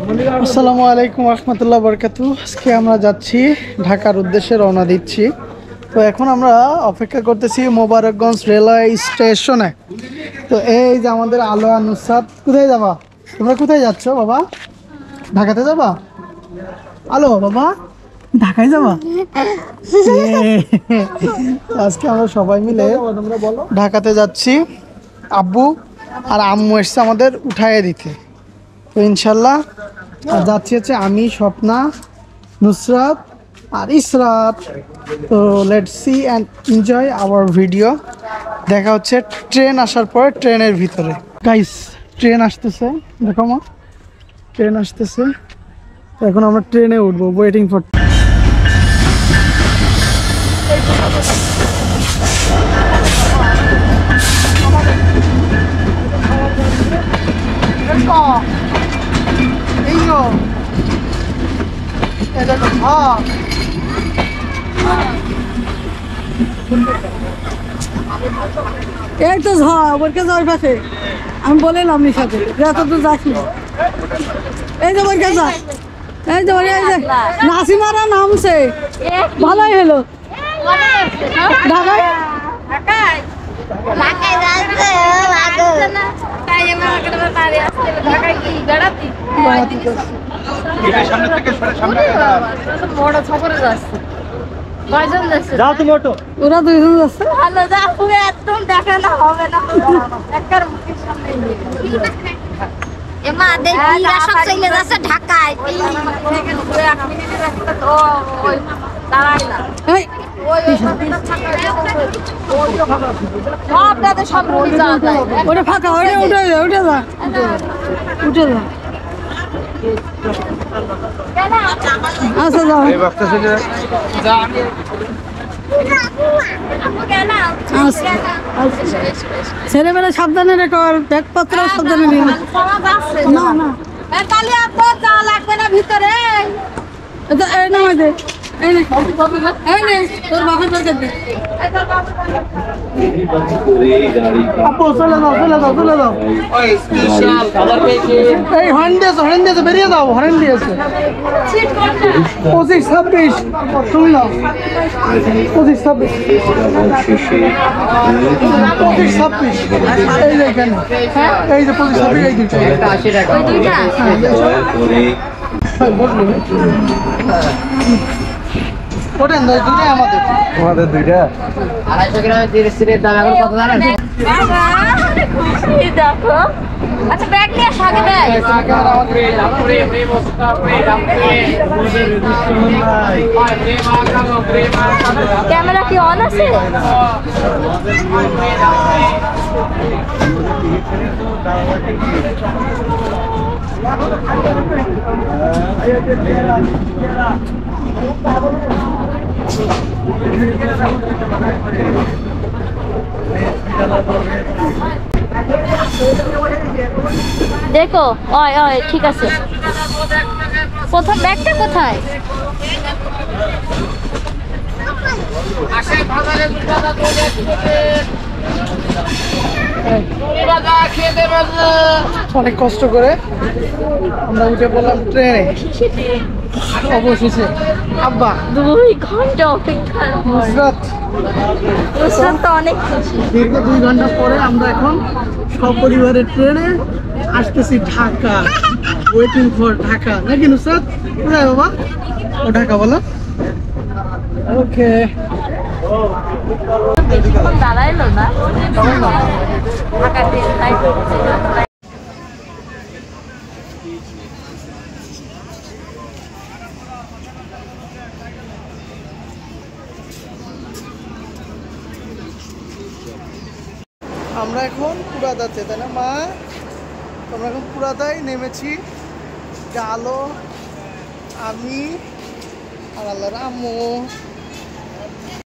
আসসালামু আলাইকুম রহমতুল্লাহ বরকাতু। আজকে আমরা যাচ্ছি ঢাকার উদ্দেশ্যে রওনা দিচ্ছি। তো এখন আমরা অপেক্ষা করতেছি মোবারকগঞ্জ রেলওয়ে স্টেশনে। তো এই যে আমাদের আলো আর নুসরাত। কোথায় যাবা তোমরা? কোথায় যাচ্ছ বাবা? ঢাকাতে যাবা? আলো বাবা ঢাকায় যাবা? আজকে আমরা সবাই মিলে ঢাকাতে যাচ্ছি। আব্বু আর আম্মু এসছে আমাদের উঠাইয়ে দিতে। তো ইনশাল্লাহ যাচ্ছি হচ্ছে আমি, স্বপ্না, নুসরাত আর ইসরাত। তো let's see and enjoy our video. দেখা হচ্ছে ট্রেন আসার পরে ট্রেনের ভিতরে। গাইস ট্রেন আসতেছে, দেখো মা ট্রেন আসতেছে। তো এখন আমরা ট্রেনে উঠবো, ওয়েটিং ফর। এই তো বরকে যাওয়ার পাশে আমি বললাম সাথে এত তো যাস না। এই যে বরকে যা, এই যে এই যে নাসিমারা নামছে, ভালোই হলো। ঢাকায় ওরা দুইজন যাচ্ছে। ঢাকায় ওটা ফাঁকা, ওটা উঠে যা, উঠে যা, উঠে যা। আচ্ছা যাও। ছেলেবেলা সাবধানে রেখো, ব্যাগপত্র সাবধানে নিও। না না লাগবে না ভিতরে। এই নামাই দে, এই নে, এই নে তোর বাপের দরকার দে। আপু চলে যাও, চলে যাও, চলে যাও। এই হরেন দিয়েছে, বেরিয়ে যাও। হরেন দিয়েছে 25-26। তুমি নাও 25-26। 25-26 এই যে এখানে, এই যে 25-26 এই দুটো। ওঠেন, দুইটাই আমাদের দুইটা। 250 গ্রামের 30 দাম এখন কত জানেন? দেখো আচ্ছা ব্যাগ নিয়ে আসো আগে। ক্যামেরা কি অন আছে? দেখো ওই ওই ঠিক আছে। প্রথম ব্যাগটা কোথায়? অনেক কষ্ট করে আমরা উঠে পড়লাম ট্রেনে অবশেষে। আব্বা 2 ঘন্টা অপেক্ষা। নুসরাত তো অনেক খুশি। দীর্ঘ 2 ঘন্টা পরে আমরা এখন সপরিবারের ট্রেনে আসতেছি ঢাকা। ওয়েটিং ফর ঢাকা, নাকি নুসরাত? কোথায় বাবা? ও ঢাকা বলো। ওকে দাঁড়াইলো না ঢাকা ট্রেন তাই। আমরা এখন পুরাদাতে, তাই না মা? আমরা এখন পুরাদায় নেমেছি। আলো, আমি আর আল্লাহর আম্মু।